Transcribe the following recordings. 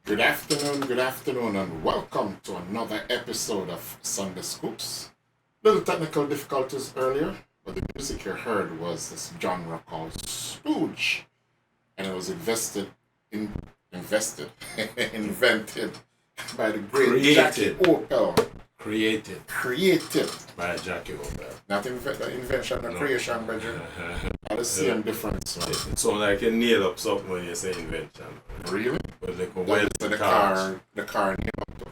Good afternoon, and welcome to another episode of Sunday Scoops. Little technical difficulties earlier, but the music you heard was this genre called Stooge, and it was invested, invented by the great Jackie Opel. Created by Jackie Opel. Not invention, or creation, but all the same difference. It sounds like you nail up something when you say invention. Really? But like a The car named up.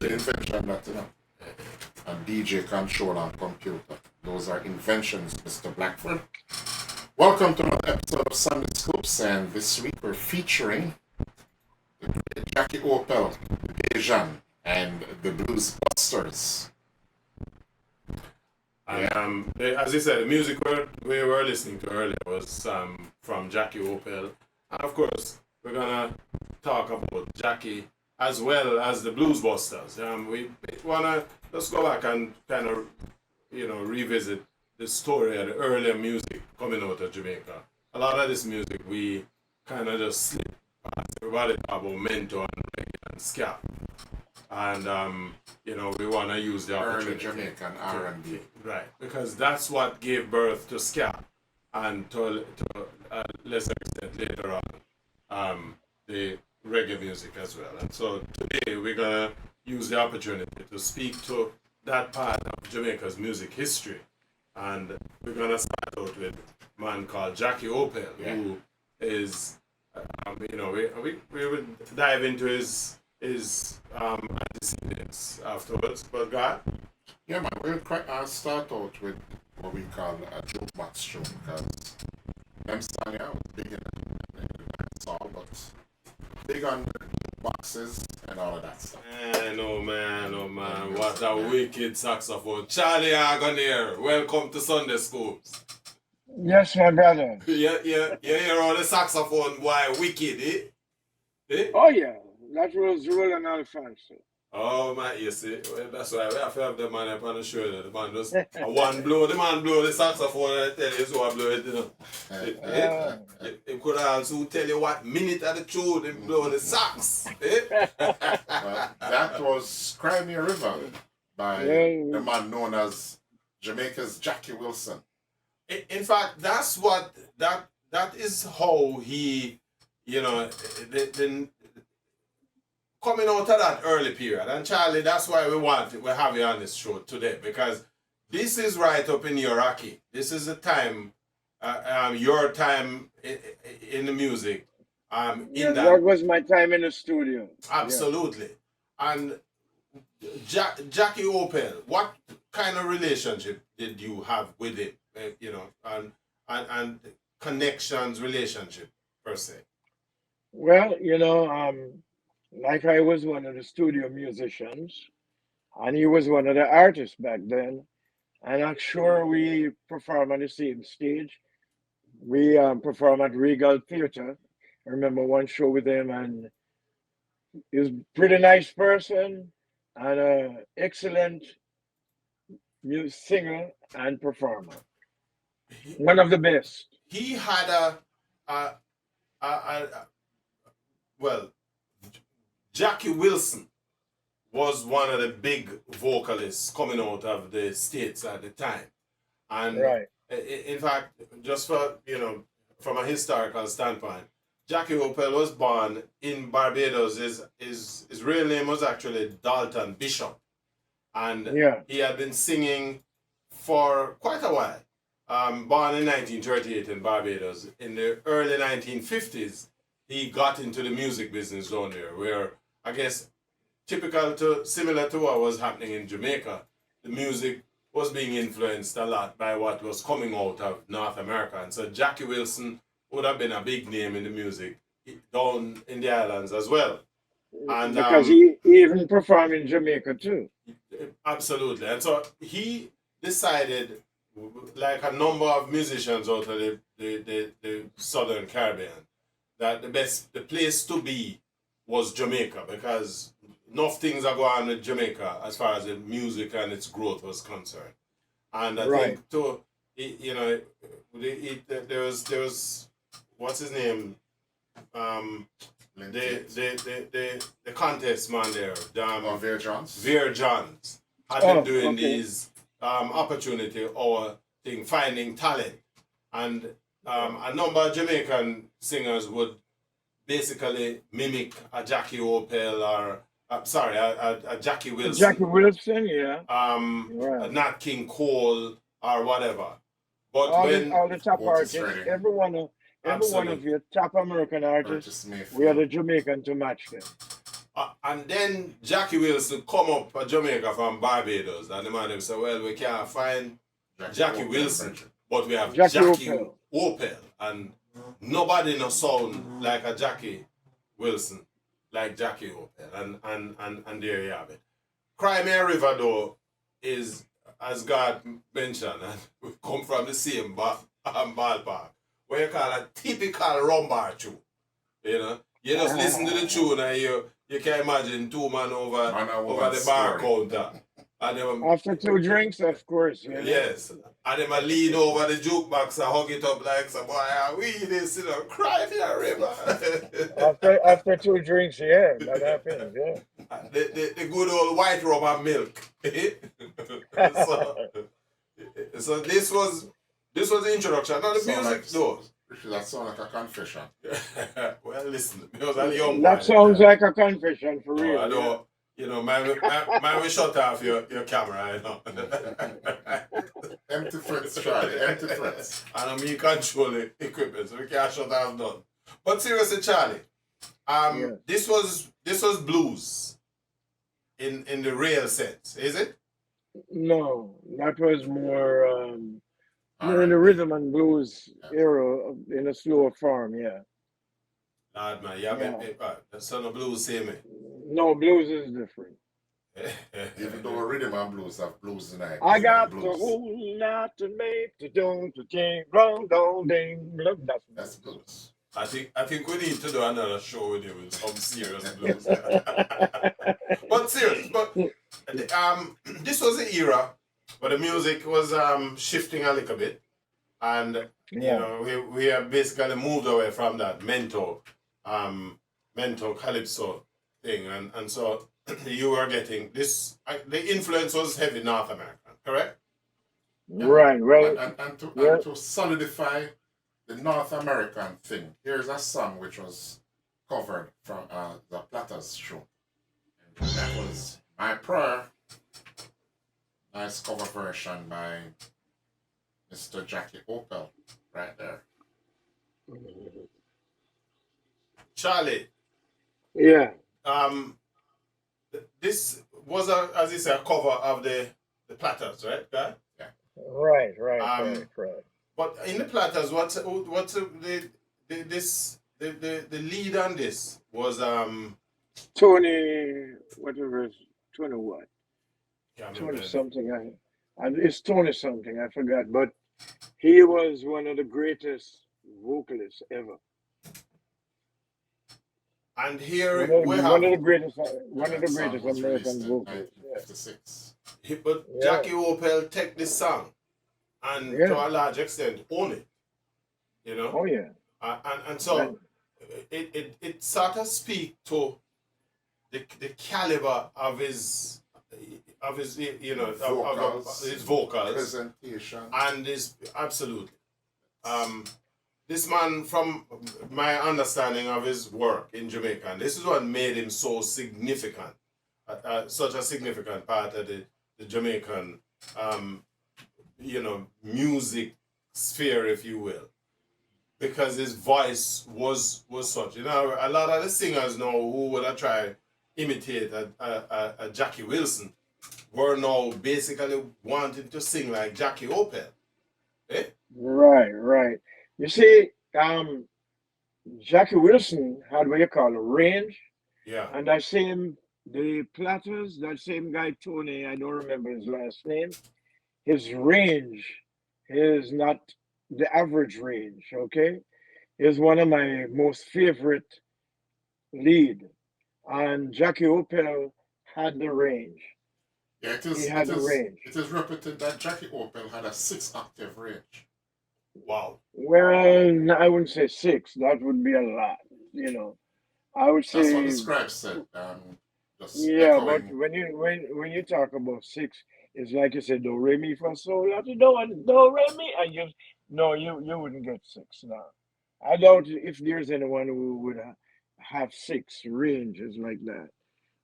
The invention that, a DJ control on computer. Those are inventions, Mr. Blackford. Welcome to another episode of Sunday Scoops, and this week we're featuring the great Jackie Opel, the Dejan, and the Blues Busters. And as I said, the music we were listening to earlier was from Jackie Opel. And of course, we're going to talk about Jackie as well as the Blues Busters. We want to just go back and kind of, revisit the story of the earlier music coming out of Jamaica. A lot of this music we kind of just slip past. Everybody talk about mento and reggae and ska. And, we want to use the opportunity. Early Jamaican R&B. Right, because that's what gave birth to ska. And to a lesser extent later on, the reggae music as well. And so today we're going to use the opportunity to speak to that part of Jamaica's music history. And we're going to start out with a man called Jackie Opel, who is, we would dive into his antecedents afterwards, but Garth? Yeah, man, we'll start out with what we call a jukebox show, because them song, was big in the dancehall, but big on boxes and all of that stuff. Man, oh man, what a wicked saxophone. Charlie Organaire, welcome to Sunday Scoops. Yes, my brother. Yeah, hear all the saxophone, boy, wicked, eh? Oh, yeah. That was rolling all fancy. Oh man, you see, well, that's why we have to have the man up on the shoulder. The man just the man blow the saxophone and I tell you so I blow it, He could also tell you what minute of the tune and blow the sax. Well, that was Crimea River by the man known as Jamaica's Jackie Wilson. In fact, that's what that is how he, coming out of that early period. And Charlie, that's why we have you on this show today, because this is right up in your Rocky. This is the time, your time in the music. That was my time in the studio. Absolutely. Yeah. And Jackie Opel, what kind of relationship did you have with him? And connections, relationship per se. Well, like I was one of the studio musicians, and he was one of the artists back then. And I'm sure we perform on the same stage. We perform at Regal Theatre. I remember one show with him, and he was a pretty nice person and an excellent singer and performer. One of the best. He had Jackie Wilson was one of the big vocalists coming out of the States at the time. And right. In fact, just for, from a historical standpoint, Jackie Opel was born in Barbados. His real name was actually Dalton Bishop. And he had been singing for quite a while. Born in 1938 in Barbados. In the early 1950s, he got into the music business down there, where I guess similar to what was happening in Jamaica, the music was being influenced a lot by what was coming out of North America. And so Jackie Wilson would have been a big name in the music down in the islands as well. And because he even performed in Jamaica too. Absolutely. And so he decided, like a number of musicians out of the Southern Caribbean, that the place to be was Jamaica, because enough things are going on with Jamaica as far as the music and its growth was concerned. And I think too, there was what's his name, the contest man there, Veer Johns. Veer Johns, had been doing okay. these opportunity or thing, finding talent, and a number of Jamaican singers would basically mimic a Jackie Opel or a Jackie Wilson, Jackie Wilson, yeah. a Right. Nat King Cole or whatever. But All when the top Otis artists, Redding. every one of absolutely, your top American Curtis artists, we are Mayfield. the Jamaican to match them. and then Jackie Wilson come up to Jamaica from Barbados, and the man them say, well, we can't find Jackie Opel Wilson, Bridget. but we have Jackie Jackie Opel. Opel, and nobody no sound like a Jackie Wilson, like Jackie Opel, and there you have it. Crimea River though is, as God mentioned, and we come from the same ballpark, what you call a typical rumbar tune. You know, you just listen to the tune and you can imagine two man over the bar counter. And them, After 2 drinks, of course. yes. And them a lean over the jukebox and hug it up like some boy, we this, cry me a river. After 2 drinks, yeah, that happens, yeah. the good old white rum and milk. so, so this was the introduction. Now the music though. That sounds like a confession. Well, listen, because I'm a young That boy, sounds like a confession for no, real. I don't. Man, we shut off your camera, Empty threats, Charlie. Empty threats. And me control the equipment, so we can't shut off none. But seriously, Charlie, Yeah. this was blues in the real sense, is it? No, that was more in the R&B. rhythm and blues era in a slower form, yeah. Lord, man, Yeah. the son of blues say me. No, blues is different. Even though rhythm and blues have blues tonight. I it's got not the blues. whole night to make the don't to king, wrong, don't ding, look, That's blues. I think we need to do another show with you with some serious blues. But serious, but this was the era where the music was shifting a little bit, and you Yeah. know we have basically moved away from that mental calypso thing, and so you were getting this. The influence was heavy North American, correct? Right, right. And Yeah. to solidify the North American thing, here's a song which was covered from the Platters show. And that was My Prayer. Nice cover version by Mr. Jackie Opel, right there. Charlie, Yeah. this was as you say, a cover of the Platters, right, guy? Right. But in the Platters, what's the lead on this was Tony, whatever, 20 what? can't 20 remember. something. It's Tony something, I forgot. But he was one of the greatest vocalists ever. And here we One have of the greatest That song was American released in vocalists. Yeah. 1956. but Yeah. Jackie Opel take this song and Yeah. to a large extent own it, you know, Oh yeah. and so And- it sort of speak to the caliber of his you know of his vocals Presentation. and his absolutely this man, from my understanding of his work in Jamaica, and this is what made him so significant, such a significant part of the Jamaican music sphere, if you will, because his voice was such. You know, a lot of the singers now who would have tried imitate a Jackie Wilson were now basically wanting to sing like Jackie Opel. Eh? Right. You see, Jackie Wilson had what you call a range, Yeah. and the Platters, that same guy Tony, I don't remember his last name. His range is not the average range. Okay, is one of my most favorite lead, and Jackie Opel had the range. Yeah, He had the range. it is reported that Jackie Opel had a 6-octave range. Wow. Well, I wouldn't say 6. That would be a lot, I would That's what the say, scribe said. Just yeah, but echoing. when you talk about six, it's like you said, do re mi fa sol la ti do and do re mi, and you no, you wouldn't get six now. I doubt if there's anyone who would have six ranges like that.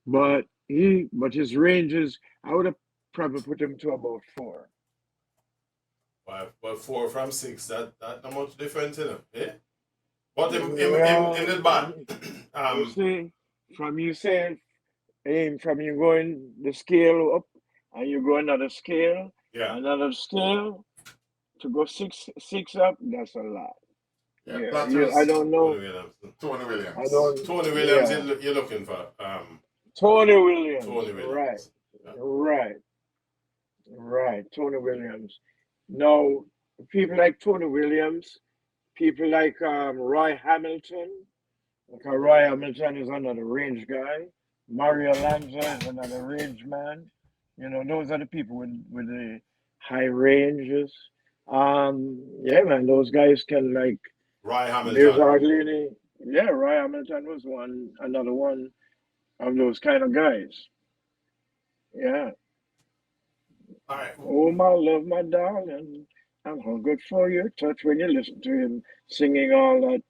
But his ranges, I would have probably put him to about four. But 4 from 6, that not much difference in them, eh? But in Well, the bad. you um, see, from you saying, from you going the scale up, and you go yeah. another scale to go six up, that's a lot. Yeah, Yeah, I Platters, don't Tony know. Williams. Tony I Williams. don't. Tony Williams, Yeah, you're looking for. Tony Williams. Tony Right, Williams. Yeah. right, right. Tony Williams. No, people like Tony Williams. People like Roy Hamilton. Okay, Roy Hamilton is another range guy. Mario Lanza is another range man. Those are the people with the high ranges. Yeah, man, those guys can like. Roy There's Hamilton. hardly any. Yeah, Roy Hamilton was another one of those kind of guys. Yeah. All right. Oh my love, my darling, I'm hungered for your touch. When you listen to him singing all that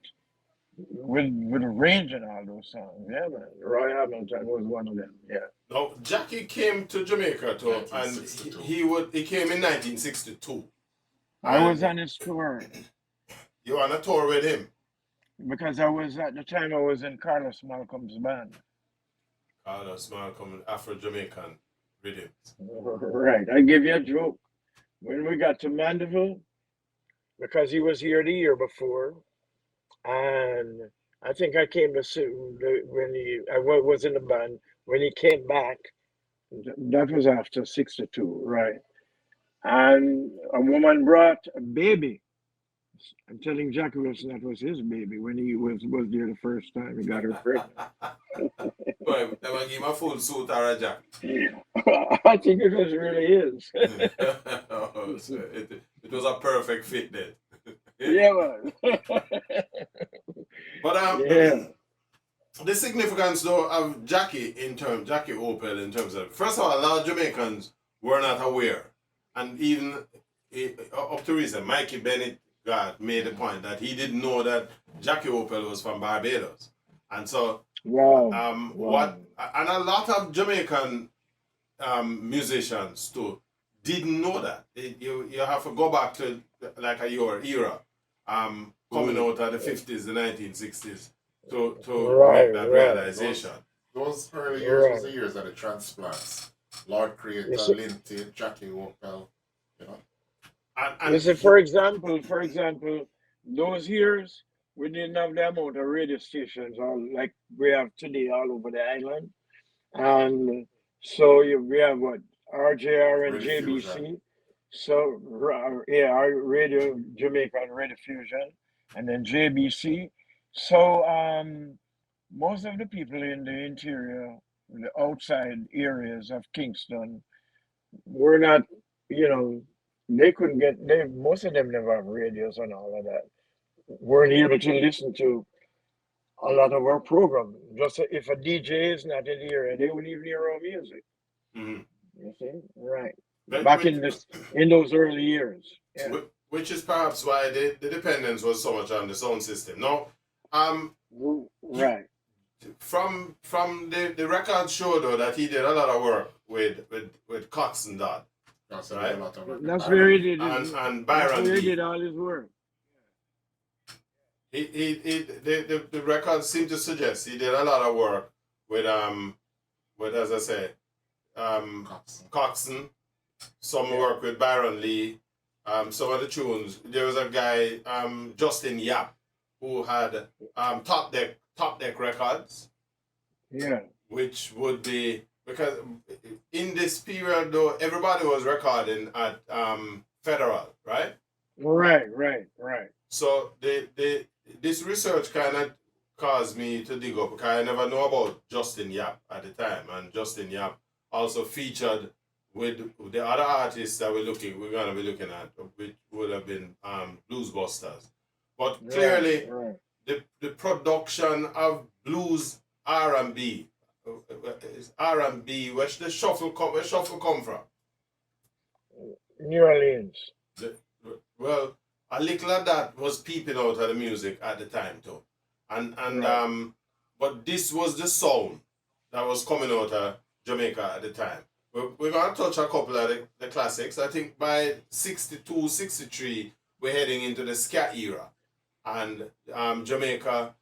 with range and all those songs. Yeah, man. Roy Hamilton was one of them. Yeah. Now, Jackie came to Jamaica too, and 1962. he came in 1962, I was and on his tour you were on a tour with him. because I was in Carlos Malcolm's band. Carlos Malcolm, Afro Jamaican rhythms. Right. I give you a joke. When we got to Mandeville, because he was here the year before, and I think I came to see when was in the band. When he came back, that was after 62, right? And a woman brought a baby. I'm telling Jackie Wilson that was his baby when he was there the first time he got her pregnant. Boy, never give him a full suit or a jacket. I think it was really his. So it was a perfect fit then. Yeah, man. But Yeah. the significance though of Jackie Opel in terms of, first of all, a lot of Jamaicans were not aware, and even up to recent, Mikey Bennett God made the point that he didn't know that Jackie Opel was from Barbados, and so Wow. what, Wow. and a lot of Jamaican musicians too didn't know that. You have to go back to like your era, coming out of the 50s, the 1960s, to Right, make that right, realization. Those early years was right. the years of the transplants. Lord You Creator, see, Linty, Jackie Opel, you know. And for example, those years we didn't have the amount of radio stations all like we have today all over the island. And so we have what RJR and Radio Fusion. JBC. So yeah, our Radio Jamaica and Radio Fusion, and then JBC. So most of the people in the interior, the outside areas of Kingston, were not, you know, they couldn't get. They most of them never have radios and all of that. Weren't able to listen to a lot of our program. Just if a DJ is not in the area, they wouldn't even hear our music. mhm. You see, right? But Back in those early years. Yeah. which is perhaps why the dependence was so much on the sound system. Now, um, he, Right. from the record show though that he did a lot of work with Cox and Dodd, Also, right? a lot of work with That's where he Byron. did and his. and That's Byron where he Lee. did all his work. The records seem to suggest he did a lot of work with, as I say, Coxon. Coxon, some Yeah. work with Byron Lee, some of the tunes. There was a guy, Justin Yap, who had Top Deck Records, Yeah. which would be, because in this period though everybody was recording at Federal, right? Right. So this research kind of caused me to dig up because I never know about Justin Yap at the time, and Justin Yap also featured with the other artists that we're gonna be looking at, which would have been Blues Busters. But clearly Right. the production of blues R&B. R&B, where the shuffle come from? New Orleans. The- well, a little of that was peeping out of the music at the time too, and Right. but this was the sound that was coming out of Jamaica at the time. We're gonna touch a couple of the classics. I think by 62, 63, we're heading into the ska era, and Jamaica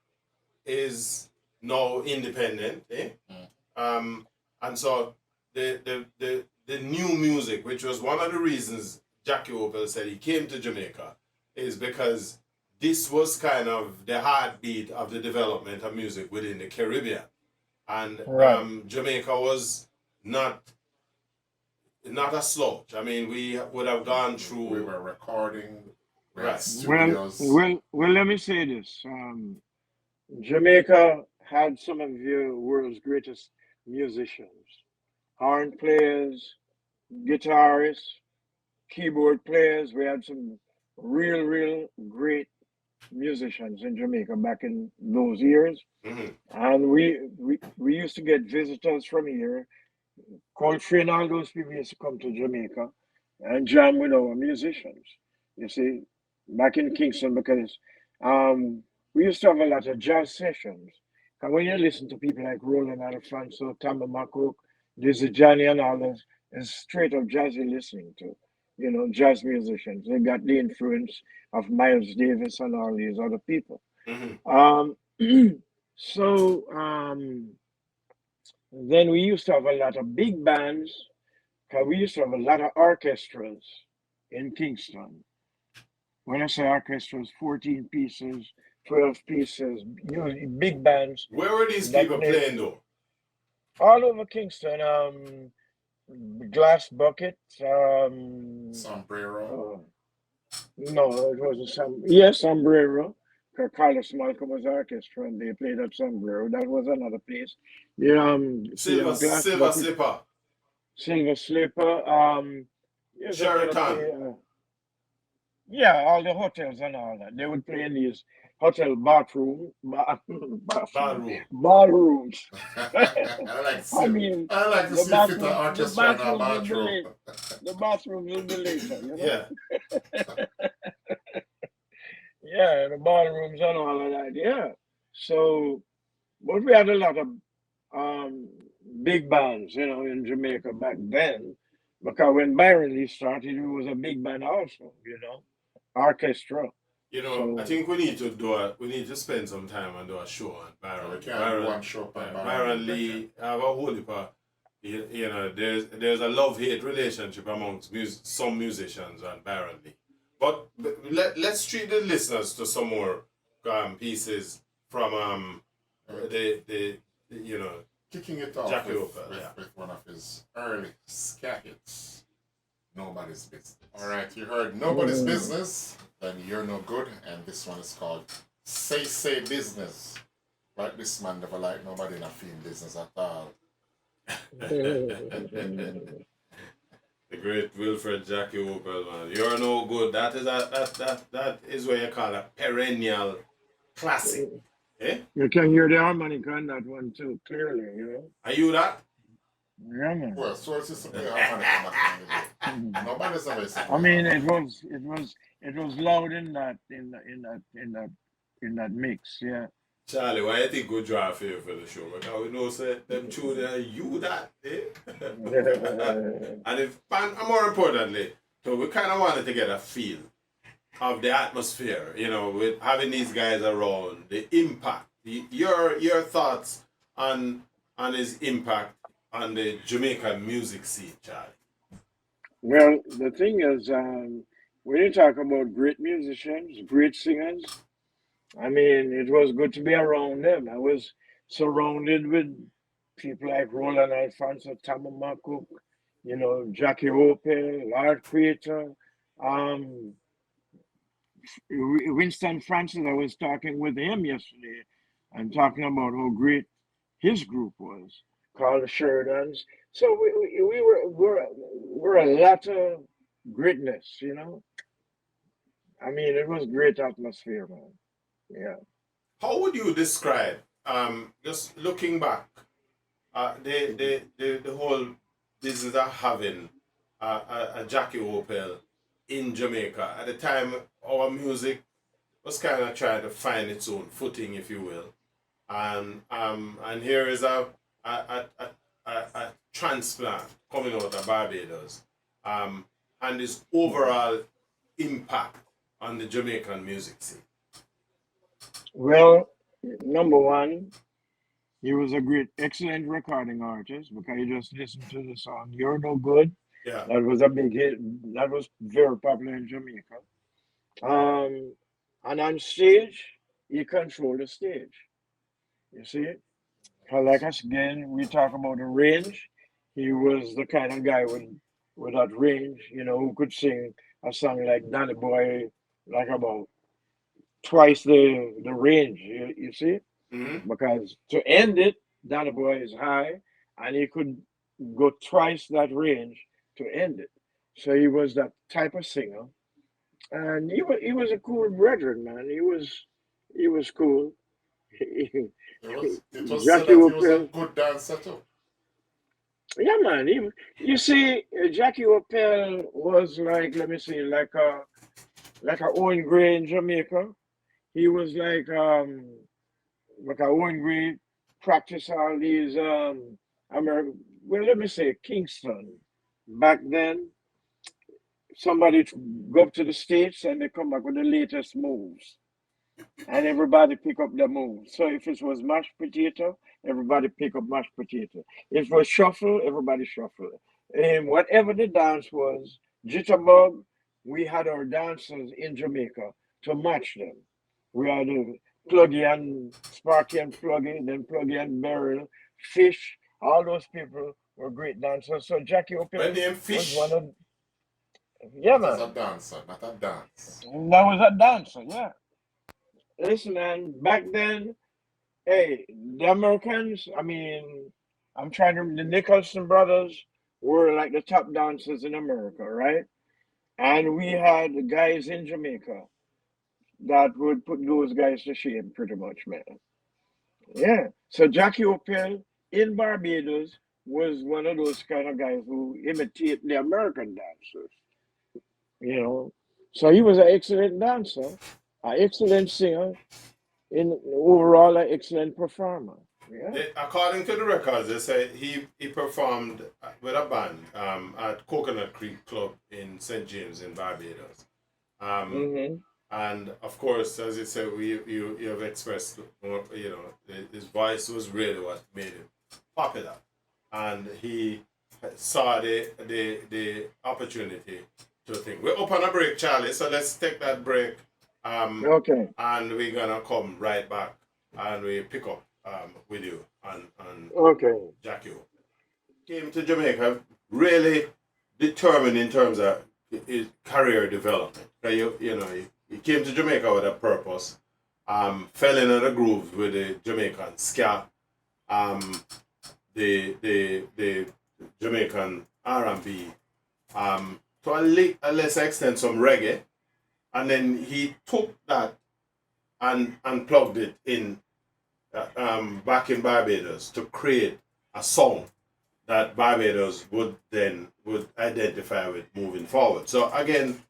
is now independent, eh? Mm. And so the new music, which was one of the reasons Jackie Opel said he came to Jamaica, is because this was kind of the heartbeat of the development of music within the Caribbean, and Right. Jamaica was not a slouch. I mean, we would have gone We through were recording, we had right. studios. Well, let me say this. Jamaica had some of the world's greatest musicians, horn players, guitarists, keyboard players. We had some real great musicians in Jamaica back in those years. Mhm. And we used to get visitors from here. Coltrane and all those people used to come to Jamaica and jam with our musicians. You see, back in Kingston, because um, we used to have a lot of jazz sessions. And when you listen to people like Roland Alfonso, Tama Makuk, Dizzy Johnny, and all this, it's straight up jazz you're listening to. You know, jazz musicians. They got the influence of Miles Davis and all these other people. Mhm. Um, so then we used to have a lot of big bands, 'cause we used to have a lot of orchestras in Kingston. When I say orchestras, 14 pieces, 12 pieces, you know, big bands Where were these that people played playing though? all over Kingston. Glass Bucket. Sombrero. Uh, no, it wasn't some. Yes, Sombrero. Carlos Malcolm was orchestra, and they played at Sombrero. That was another place. Glass Silver Bucket, Slipper, Silver Slipper. There's another Sheraton. play. Yeah, all the hotels and all that. They would play in these hotel bathroom, Ballroom. ballrooms. I like to I see. mean, I like to the see fit an bathroom, the orchestra in our bathrooms will be bathroom. late. The bathrooms will be later, you know. Yeah. Yeah, the ballrooms and all of that. Yeah. So, but we had a lot of um big bands, you know, in Jamaica back then. Because when Byron Lee started, it was a big band also, you know, orchestra. You know, I So think we need to spend some time and do a show on So we Byron. can't do one show on Byron Byron. Lee have a whole heap of, you know, there's a love-hate relationship amongst some musicians and Byron Lee. But let's treat the listeners to some more pieces from the you know, Kicking it off Jackie with, Opel, with, yeah. with one of his early ska hits, Nobody's Business. All right, you heard Nobody's Business, then You're No Good, and this one is called Say Business. Like this man never like nobody in a film business at all. The great Wilfred Jackie Opel, man. You're no good. That is what you call a perennial classic. Eh? you can hear the harmonica on that one too, clearly, you know. Are you that? Yeah, man. Well, so it's just a play harmonica back in the day. Mhm. Nobody's ever said I play mean, harmonica. it was loud in that mix, yeah. Charlie, why you think we draw for you for the show? Because we know say them tune you that, eh? And and more importantly, so we kind of wanted to get a feel of the atmosphere, you know, with having these guys around, the impact, your thoughts on his impact on the Jamaican music scene, Charlie. Well, the thing is, when you talk about great musicians, great singers, I mean, it was good to be around them. I was surrounded with people like Roland Alfonso, Tamamakuk, you know, Jackie Opel, Lord Creator, um, Winston Francis. I was talking with him yesterday and talking about how great his group was, called the Sheridans. So we're a lot of greatness, you know. I mean, it was great atmosphere, man. Yeah. How would you describe, just looking back, the whole business of having a Jackie Opel in Jamaica? At the time, our music was kind of trying to find its own footing, if you will. And here is a transplant coming out of Barbados, and its overall impact on the Jamaican music scene. Well, number one, he was a great, excellent recording artist because you just listen to the song "You're No Good." Yeah. That was a big hit. That was very popular in Jamaica. Um, and on stage, he controlled the stage. You see, like us again, we talk about the range. He was the kind of guy with that range, who could sing a song like Danny Boy, like about twice the range. You see, Mm-hmm. because to end it, Danny Boy is high, and he could go twice that range to end it. So he was that type of singer, and he was a cool brethren, man. He was cool. It was said Jackie that he was a Opel. good dancer too. Yeah, man. You see, Jackie Opel was like, let me see, like a Owen Gray in Jamaica. He was like a Owen Gray practice all these American. Well, let me say Kingston. Back then, somebody go up to the States and they come back with the latest moves. And everybody pick up the move. So if it was mashed potato, everybody pick up mashed potato. If it was shuffle, everybody shuffle. And whatever the dance was, jitterbug, we had our dancers in Jamaica to match them. We had Pluggy and Sparky and Pluggy, then Pluggy and Beryl, Fish. All those people were great dancers. So Jackie When Opel name was one Fish. of, yeah, That is a man. dancer, not a dance. That was a dancer, yeah. Listen, man, back then, hey, the Americans, I mean, I'm trying to, the Nicholson brothers were like the top dancers in America, right? And we had the guys in Jamaica that would put those guys to shame pretty much, man. Yeah. So Jackie Opel in Barbados was one of those kind of guys who imitate the American dancers, you know. So he was an excellent dancer, an excellent singer, in overall an excellent performer. Yeah. According to the records, they say he performed with a band at Coconut Creek Club in St. James in Barbados. Um, Hmm. and of course, as you said, you have expressed, his voice was really what made him popular. And he saw the opportunity to think. We're up on a break, Charlie, so let's take that break. Okay. And we're gonna come right back and we pick up with you on Okay. Jackie O. Came to Jamaica really determined in terms of his career development. He came to Jamaica with a purpose. Fell in the groove with the Jamaican ska, the Jamaican R&B, to a lesser extent some reggae, and then he took that and plugged it in back in Barbados to create a song that Barbados would identify with moving forward. So again,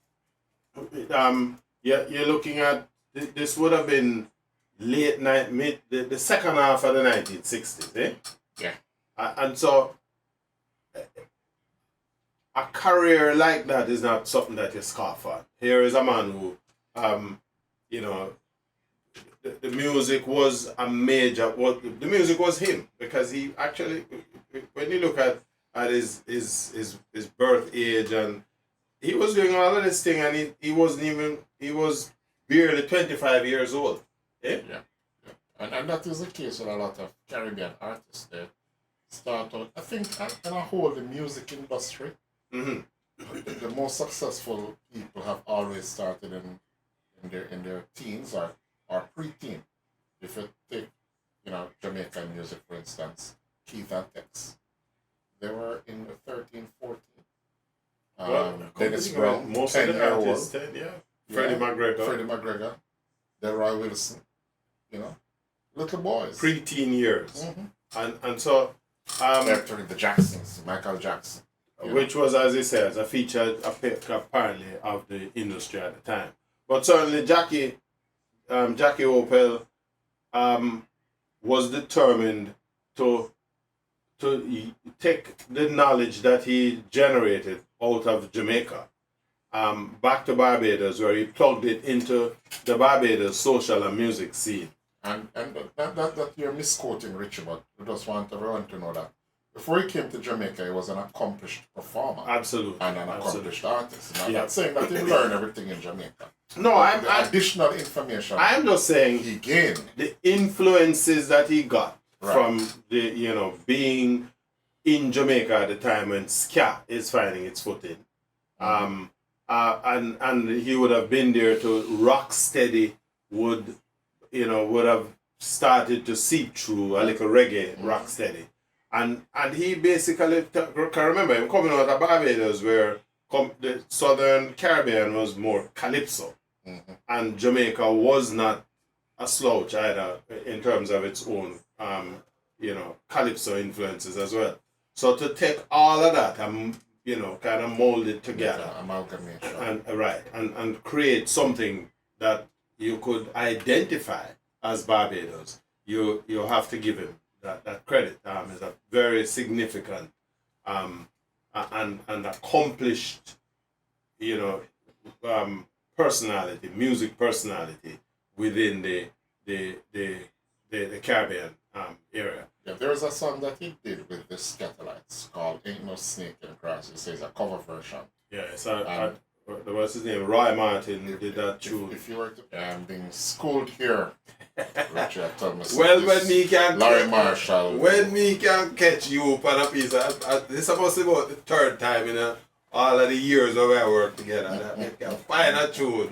you're looking at this would have been late night mid the second half of the 1960s, eh? Yeah. And so a career like that is not something that you scoff at. Here is a man who, you know, the music was a major. What the music was him because he actually, when you look at his birth age and he was doing all of this thing and he wasn't even he was barely 25 years old. Eh? Yeah. And that is the case with a lot of Caribbean artists. They start out, I think, in a whole the music industry. Mm-hmm. The most successful people have always started in their teens or pre-teen. If you take, Jamaican music for instance, Keith and Tex, they were in the 13, 14. Dennis Brown, most 10 of the year artists, old. 10, yeah. Freddie McGregor. Freddie McGregor, Delroy Wilson, you know, little boys. Pre-teen years. Mm-hmm. And so The Jacksons, Michael Jackson. Which was, as he says, a feature apparently of the industry at the time. But certainly Jackie Opel was determined to take the knowledge that he generated out of Jamaica back to Barbados, where he plugged it into the Barbados social and music scene. And that you're misquoting Richie, but we just want everyone to know that before he came to Jamaica, he was an accomplished performer. Absolutely. And an accomplished artist. And I'm Yeah. not saying that he learned everything in Jamaica. No, additional information I'm just saying he gained. the influences that he got Right. from the being in Jamaica at the time when ska is finding its footing. And he would have been there to rock steady would have started to seep through a little reggae rock steady. And he basically can remember him coming out of Barbados where the Southern Caribbean was more calypso. And Jamaica was not a slouch either in terms of its own calypso influences as well. So to take all of that and kind of mold it together, Amalgamation, and create something that you could identify as Barbados, you have to give him that credit. Is a very significant and accomplished personality, music personality within the Caribbean area. Yeah, there was a song that he did with the Catalogues called "Ain't No Snake in Grass." It says a cover version. Yeah, what's his name? Roy Martin did that tune. If you were to being schooled here, Richard Thomas. Well, when me can Larry Marshall. When me can catch you up on a piece, this is supposed to be about the third time in all of the years that we work together. That we can find a tune.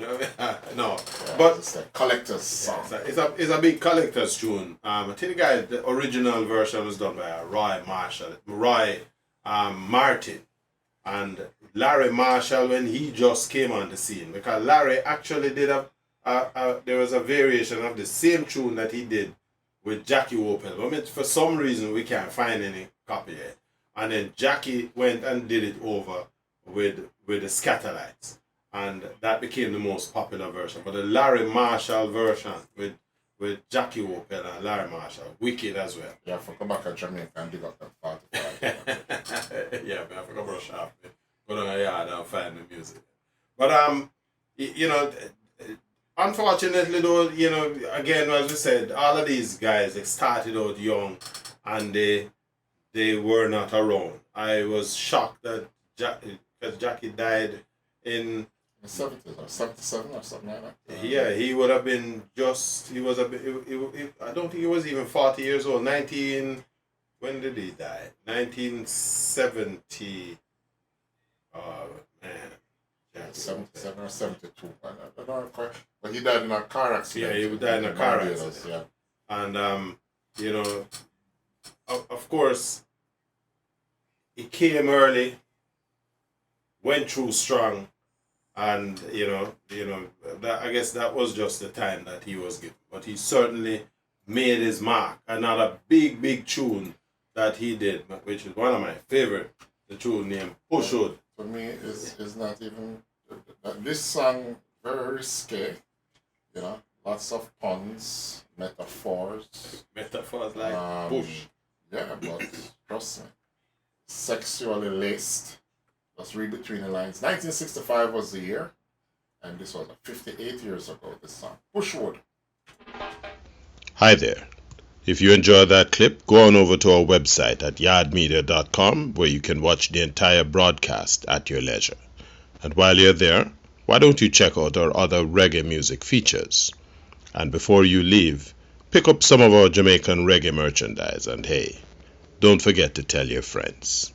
No, Yeah, but it's a collector's song. it's a big collector's tune. I think the original version was done by Roy Martin, and Larry Marshall when he just came on the scene, because Larry actually did there was a variation of the same tune that he did with Jackie Opel. I mean, for some reason we can't find any copy yet. And then Jackie went and did it over with the Scatterlights, and that became the most popular version. But the Larry Marshall version with Jackie Opel and Larry Marshall, wicked as well. Yeah, for come back to Jamaica and dig up that 45. Yeah, man, I forgot brush off. Go down the yard and find the music. But unfortunately though, again, as we said, all of these guys, they started out young and they were not around. I was shocked that because Jackie died in the 70s or 77 or something like that. Yeah, he would have been I don't think he was even 40 years old. When did he die? 1970. Oh, man. Yeah, 77 or 72. I don't know quite. But he died in a car accident. Yeah, he died in a car accident. Yeah. And, of course, he came early, went through strong, and, I guess that was just the time that he was given. But he certainly made his mark. Another big, big tune that he did, which is one of my favorite, the tune named Push Hood. For me, is not even this song very risque. Lots of puns, metaphors like push. Yeah, but trust me, sexually laced. Let's read between the lines. 1965 was the year, and this was 58 years ago. This song, Pushwood. Hi there. If you enjoyed that clip, go on over to our website at yardmedia.com, where you can watch the entire broadcast at your leisure. And while you're there, why don't you check out our other reggae music features? And before you leave, pick up some of our Jamaican reggae merchandise, and hey, don't forget to tell your friends.